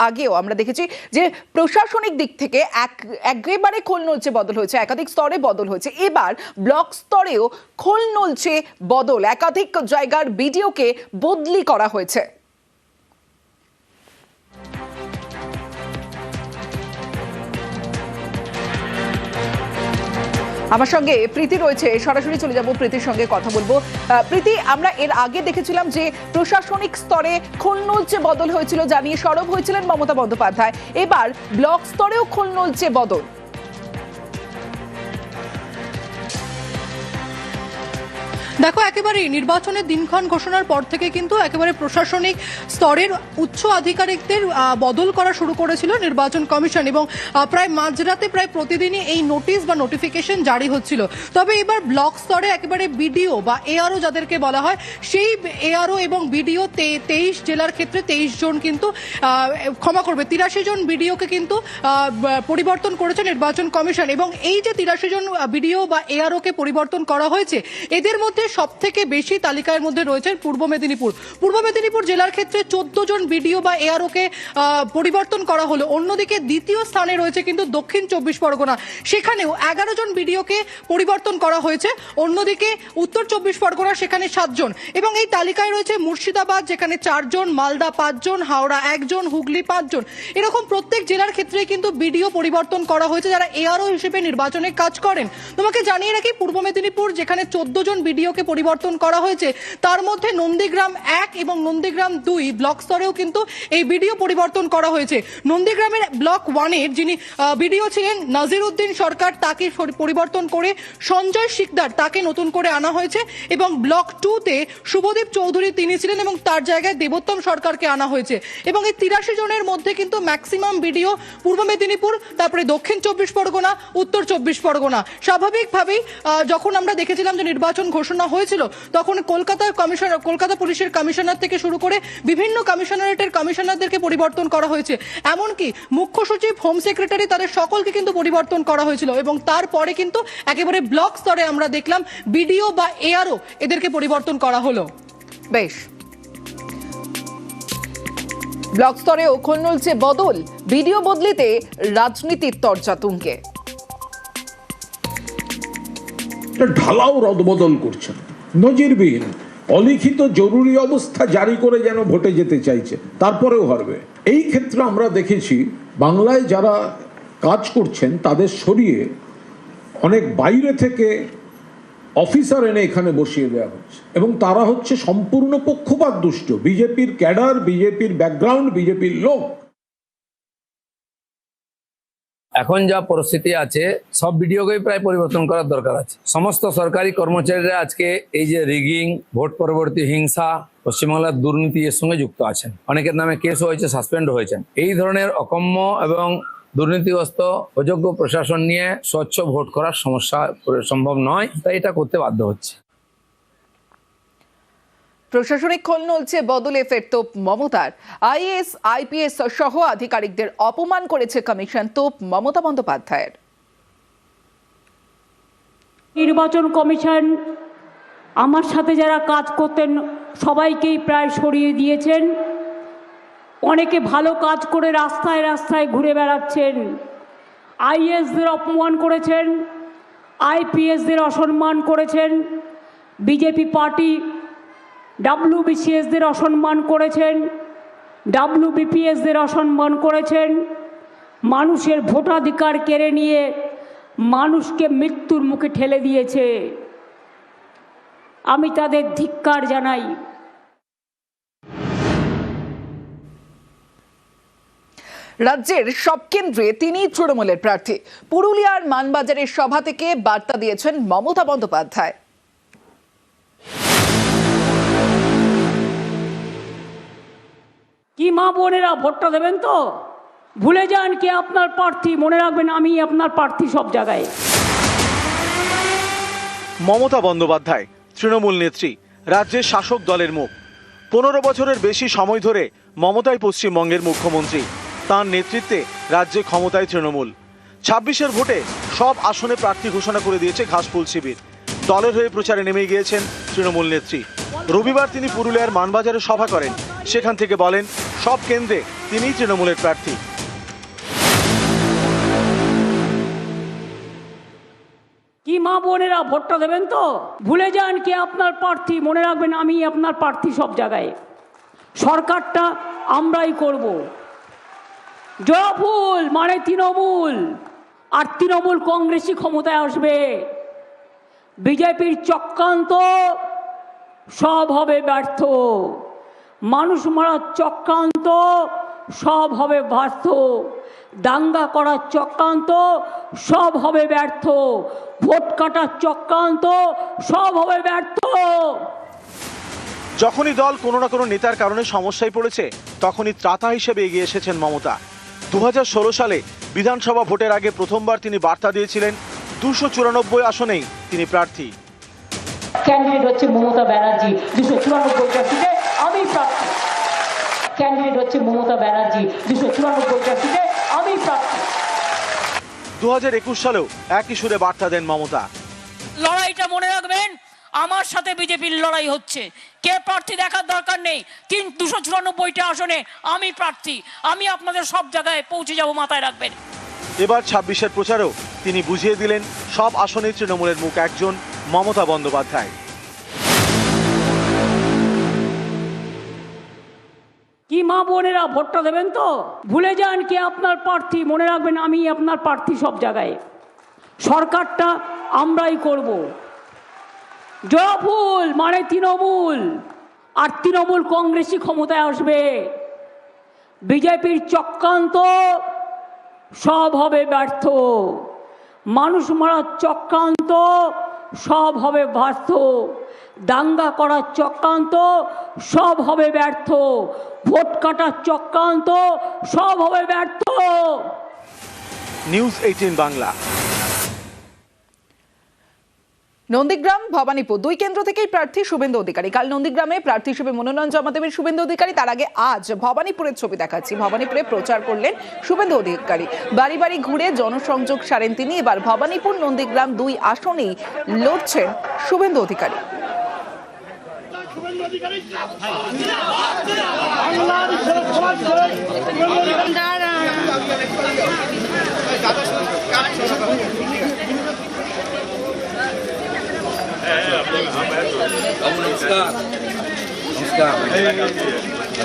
আগেও আমরা দেখেছি যে প্রশাসনিক দিক থেকে একেবারে খোল নলচে বদল হয়েছে, একাধিক স্তরে বদল হয়েছে। এবার ব্লক স্তরেও খোল নলচে বদল, একাধিক জায়গার বিডিওকে বদলি করা হয়েছে। আমার সঙ্গে প্রীতি রয়েছে, সরাসরি চলে যাব প্রীতির সঙ্গে কথা বলবো। প্রীতি, আমরা এর আগে দেখেছিলাম যে প্রশাসনিক স্তরে খোল নলচে বদল হয়েছিল, জানিয়ে সরব হয়েছিলেন মমতা বন্দ্যোপাধ্যায়। এবার ব্লক স্তরেও খোল নলচে বদল। দেখো, একেবারে নির্বাচনের দিনক্ষণ ঘোষণার পর থেকে কিন্তু একেবারে প্রশাসনিক স্তরের উচ্চ আধিকারিকদের বদল করা শুরু করেছিল নির্বাচন কমিশন, এবং প্রায় মাঝরাতে প্রায় প্রতিদিনই এই নোটিশ বা নোটিফিকেশন জারি হচ্ছিল। তবে এবার ব্লক স্তরে একেবারে বিডিও বা এআরও যাদেরকে বলা হয়, সেই এআরও এবং বিডিও 23 জেলার ক্ষেত্রে 23 জন কিন্তু 83 জন বিডিওকে কিন্তু পরিবর্তন করেছে নির্বাচন কমিশন। এবং এই যে 83 জন বিডিও বা এআরওকে পরিবর্তন করা হয়েছে, এদের মধ্যে সব থেকে বেশি তালিকার মধ্যে রয়েছেন পূর্ব মেদিনীপুর জেলার ক্ষেত্রে 14 জন বিডিও বা এআরওকে পরিবর্তন করা হলো। অন্যদিকে দ্বিতীয় স্থানে রয়েছে কিন্তু দক্ষিণ 24 পরগনা, সেখানেও 11 জন বিডিওকে পরিবর্তন করা হয়েছে। অন্যদিকে উত্তর 24 পরগনা, সেখানে 7 জন। এবং এই তালিকায় রয়েছে মুর্শিদাবাদ, যেখানে 4 জন, মালদা 5 জন, হাওড়া 1 জন, হুগলি 5 জন। এরকম প্রত্যেক জেলার ক্ষেত্রে কিন্তু বিডিও পরিবর্তন করা হয়েছে, যারা এআরও হিসেবে নির্বাচনে কাজ করেন। তোমাকে জানিয়ে রাখি, পূর্ব মেদিনীপুর যেখানে 14 জন বিডিওকে পরিবর্তন করা হয়েছে, তার মধ্যে নন্দীগ্রাম 1 এবং নন্দীগ্রাম 2 ব্লক স্তরেও কিন্তু এই বিডিও পরিবর্তন করা হয়েছে। নন্দীগ্রামের ব্লক 1-এর যিনি বিডিও ছিলেন নাজির উদ্দিন সরকার, তাকে পরিবর্তন করে সঞ্জয় শিকদার তাকে নতুন করে আনা হয়েছে। এবং ব্লক 2-তে শুভদীপ চৌধুরী তিনি ছিলেন, এবং তার জায়গায় দেবোত্তম সরকারকে আনা হয়েছে। এবং এই 83 জনের মধ্যে কিন্তু ম্যাক্সিমাম বিডিও পূর্ব মেদিনীপুর, তারপরে দক্ষিণ 24 পরগনা, উত্তর 24 পরগনা। স্বাভাবিকভাবেই যখন আমরা দেখেছিলাম যে নির্বাচন ঘোষণা হয়েছিল, তখন কলকাতা পুলিশের কমিশনার থেকে শুরু করে বিভিন্ন কমিশনারেটের কমিশনারদেরকে পরিবর্তন করা হয়েছে। এমনকি মুখ্য সচিব, হোম সেক্রেটারি, তাদের সকলকে কিন্তু পরিবর্তন করা হয়েছিল। এবং তারপরে কিন্তু একেবারে ব্লক স্তরে আমরা দেখলাম বিডিও বা এআরও এদেরকে পরিবর্তন করা হলো। বেশ, ব্লক স্তরেও খোল নলচে বদল, বিডিও বদলিতে রাজনীতির তরজা তুঙ্গে। ঢালাও রদবদল করছেন, নজিরবিহীন অলিখিত জরুরি অবস্থা জারি করে যেন ভোটে যেতে চাইছে, তারপরেও হারবে। এই ক্ষেত্রে আমরা দেখেছি বাংলায় যারা কাজ করছেন তাদের সরিয়ে অনেক বাইরে থেকে অফিসার এনে এখানে বসিয়ে দেওয়া হচ্ছে, এবং তারা হচ্ছে সম্পূর্ণ পক্ষপাত দুষ্ট, বিজেপির ক্যাডার, বিজেপির ব্যাকগ্রাউন্ড, বিজেপির লোক। এখন যা পরিস্থিতি আছে, সব ভিডিওকেই প্রায় পরিবর্তন করার দরকার আছে। সমস্ত সরকারি কর্মচারীরা আজকে এই যে রিগিং, ভোট পরবর্তী হিংসা, পশ্চিমবাংলার দুর্নীতি এর সঙ্গে যুক্ত আছেন। অনেকের নামে কেস হয়েছে, সাসপেন্ড হয়েছেন। এই ধরনের অকম্য এবং দুর্নীতিগ্রস্ত অযোগ্য প্রশাসন নিয়ে স্বচ্ছ ভোট করার সমস্যা সম্ভব নয়, তাই এটা করতে বাধ্য হচ্ছে। প্রশাসনিক খোল নলচে বদলে ফের তোপ মমতার। আইএএস, আইপিএস সহ আধিকারিকদের অপমান করেছে কমিশন, তোপ মমতা বন্দ্যোপাধ্যায়ের। নির্বাচন কমিশন আমার সাথে যারা কাজ করতেন সবাইকেই প্রায় সরিয়ে দিয়েছেন। অনেকে ভালো কাজ করে রাস্তায় রাস্তায় ঘুরে বেড়াচ্ছেন। আইএএসদের অপমান করেছেন, আইপিএসদের অসম্মান করেছেন, বিজেপি পার্টি WBCSদের অসম্মান করেছেন, WBPSদের অসম্মান করেছেন। মানুষের ভোটাধিকার কেড়ে নিয়ে মানুষকে মৃত্যুর মুখে ঠেলে দিয়েছে। আমি তাদের ধিক্কার জানাই। রাজ্যের সব কেন্দ্রে তিনি তৃণমূলের প্রার্থী। পুরুলিয়ার মানবাজারের সভা থেকে বার্তা দিয়েছেন মমতা বন্দ্যোপাধ্যায়। কি মা বোনেরা, ভোটটা দেবেন তো? ভুলে যান কে আপনার প্রার্থী, মনে রাখবেন আমি আপনার প্রার্থী সব জায়গায়। মমতা বন্দ্যোপাধ্যায় তৃণমূল নেত্রী, রাজ্যের শাসক দলের মুখ। 15 বছরের বেশি সময় ধরে মমতাই পশ্চিমবঙ্গের মুখ্যমন্ত্রী। তাঁর নেতৃত্বে রাজ্যে ক্ষমতায় তৃণমূল। 26-এর ভোটে সব আসনে প্রার্থী ঘোষণা করে দিয়েছে ঘাসফুল শিবির। দলের হয়ে প্রচারে নেমে গিয়েছেন তৃণমূল নেত্রী। রবিবার তিনি পুরুলিয়ার মানবাজারে সভা করেন। সেখান থেকে বলেন সব কেন্দ্রে তিনিই তৃণমূলের প্রার্থী। কি মা বোনেরা ভোটটা দেবেন তো? ভুলে যান কে আপনার প্রার্থী, মনে রাখবেন আমি আপনার প্রার্থী সব জায়গায়। সরকারটা আমরাই করব। জয়ফুল মানে তৃণমূল, আর তৃণমূল কংগ্রেসই ক্ষমতায় আসবে। বিজেপির চক্রান্ত সব হবে ব্যর্থ, মানুষ মারার চক্রান্ত সব হবে ব্যর্থ, দাঙ্গা করার চক্রান্ত সব হবে ব্যর্থ, ভোট কাটার চক্রান্ত সব হবে ব্যর্থ। যখনই দল কোনো না কোনো নেতার কারণে সমস্যায় পড়েছে তখনই ত্রাতা হিসেবে এগিয়ে এসেছেন মমতা। 2016 সালে বিধানসভা ভোটের আগে প্রথমবার তিনি বার্তা দিয়েছিলেন 294 আসনেই তিনি প্রার্থী। ক্যান্ডিডেট হচ্ছে মমতা ব্যানার্জি, 294টা সিটে আমি প্রার্থী। ক্যান্ডিডেট হচ্ছে মমতা ব্যানার্জি, 294টা সিটে আমি প্রার্থী। 2021 সালেও একই সুরে বার্তা দেন মমতা। লড়াইটা মনে রাখবেন, আমার সাথে বিজেপির লড়াই হচ্ছে। কে প্রার্থী দেখার দরকার নেই, 294টা আসনে আমি প্রার্থী। আমি আপনাদের সব জায়গায় পৌঁছে যাব, মাথায় রাখবেন। এবার 26-এর প্রচারেও তিনি বুঝিয়ে দিলেন সব আসনে তৃণমূলের মুখ একজন, মমতা বন্দ্যোপাধ্যায়। কি মা বোনেরা ভোটটা দেবেন তো? ভুলে যান কে আপনার প্রার্থী, মনে রাখবেন আমি আপনার প্রার্থী সব জায়গায়। সরকারটা আমরাই করব। জয়ফুল মানে তৃণমূল, আর তৃণমূল কংগ্রেসই ক্ষমতায় আসবে। বিজেপির চক্রান্ত সব হবে ব্যর্থ, মানুষ মারার চক্রান্ত সব হবে ব্যর্থ, দাঙ্গা করার চক্রান্ত সব হবে ব্যর্থ, ভোট কাটার চক্রান্ত সব হবে ব্যর্থ। নিউজ 18 বাংলা। নন্দীগ্রাম ভবানীপুর দুই কেন্দ্র থেকেই প্রার্থী শুভেন্দু অধিকারী। কাল নন্দীগ্রামে প্রার্থী হিসেবে মনোনয়ন জমা দেবেন শুভেন্দু অধিকারী। তার আগে আজ ভবানীপুরের ছবি দেখাচ্ছি। ভবানীপুরে প্রচার করলেন শুভেন্দু অধিকারী, বাড়ি বাড়ি ঘুরে জনসংযোগ সারেন তিনি। এবার ভবানীপুর নন্দীগ্রাম দুই আসনেই লড়ছেন শুভেন্দু অধিকারী।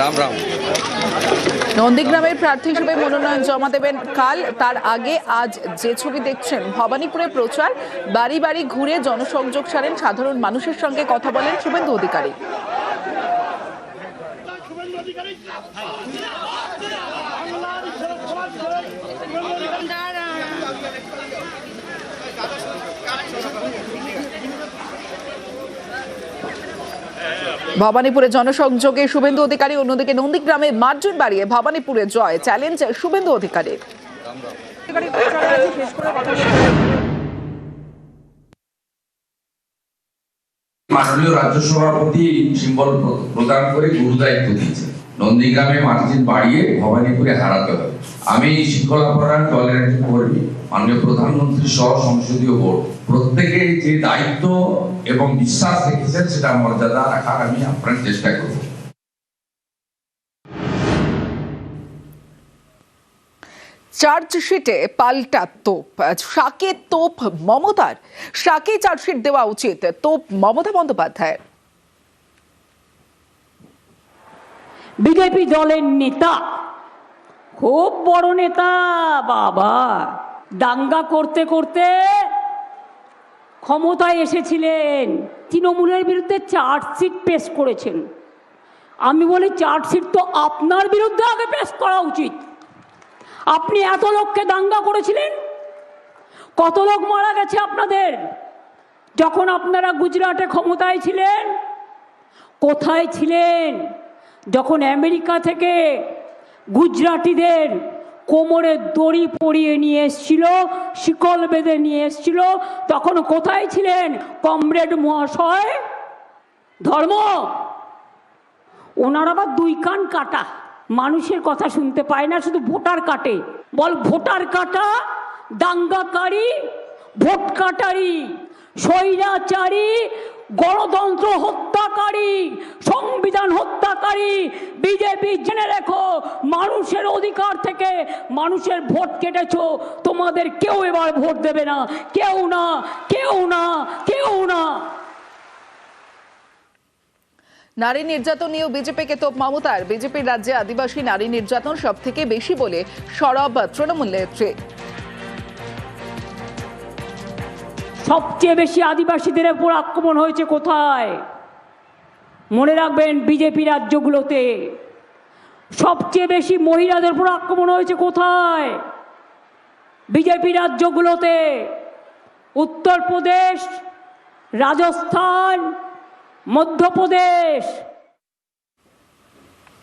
রাম রাম। নন্দীগ্রামের প্রার্থী হিসেবে মনোনয়ন জমা দেবেন কাল। তার আগে আজ যে ছবি দেখছেন, ভবানীপুরে প্রচার, বাড়ি বাড়ি ঘুরে জনসংযোগ সারেন, সাধারণ মানুষের সঙ্গে কথা বলেন শুভেন্দু অধিকারী। ভবানীপুরে জনসংযোগে শুভেন্দু অধিকারী। অন্যদিকে নন্দীগ্রামে মার্জিন বাড়িয়ে ভবানীপুরে জয়, চ্যালেঞ্জ শুভেন্দু অধিকারীর। মাননীয় রাজ্য সভাপতি সিম্বল প্রদান করে গুরু দায়িত্ব দিয়েছে। নন্দীগ্রামে মার্জিন বাড়িয়ে ভবানীপুরে হারাতে হবে। আমি শৃঙ্খলাপরায়ণ দলের একজন কর্মী। মাননীয় প্রধানমন্ত্রী সহ সংসদীয় বোর্ড প্রত্যেকে যে দায়িত্ব এবং বিশ্বাস রেখেছেন সেটা মর্যাদা রাখার আমি আপনার চেষ্টা করব। চার্জশিটে পাল্টা তোপ, শাকে তোপ মমতার। শাকে চার্জশিট দেওয়া উচিত, তোপ মমতা বন্দ্যোপাধ্যায়ের। বিজেপি দলের নেতা, খুব বড় নেতা বাবা, দাঙ্গা করতে করতে ক্ষমতায় এসেছিলেন, তৃণমূলের বিরুদ্ধে চার্জশিট পেশ করেছেন। আমি বলি চার্জশিট তো আপনার বিরুদ্ধে আগে পেশ করা উচিত। আপনি এত লোককে দাঙ্গা করেছিলেন, কত লোক মারা গেছে আপনাদের যখন আপনারা গুজরাটে ক্ষমতায় ছিলেন? কোথায় ছিলেন যখন আমেরিকা থেকে গুজরাটিদের কোমরে দড়ি পরিয়ে নিয়ে এসছিল, শিকল বেঁধে নিয়ে এসছিল? তখন কোথায় ছিলেন কমরেড মহাশয়? ধর্ম ওনার আবার দুই কান কাটা, মানুষের কথা শুনতে পায় না, শুধু ভোটার কাটে। বল ভোটার কাটা, দাঙ্গাকারী, ভোট কাটারি, স্বৈরাচারী, গণতন্ত্র হত্যা হত্যাকারী, সংবিধান হত্যাকারী বিজেপি। জেনে রেখো, মানুষের অধিকার থেকে মানুষের ভোট কেটেছো, তোমাদের কেউ এবার ভোট দেবে না, কেউ না, কেউ না, কেউ না। নারী নির্যাতন নিয়েও বিজেপিকে তোপ মমতার। বিজেপির রাজ্যে আদিবাসী নারী নির্যাতন সব থেকে বেশি বলে সরব তৃণমূল নেত্রী। সবচেয়ে বেশি আদিবাসীদের উপর আক্রমণ হয়েছে কোথায়? মনে রাখবেন, বিজেপি রাজ্যগুলোতে। সবচেয়ে বেশি মহিলাদের উপর আক্রমণ হয়েছে কোথায়? বিজেপি রাজ্যগুলোতে। উত্তরপ্রদেশ, রাজস্থান, মধ্যপ্রদেশ।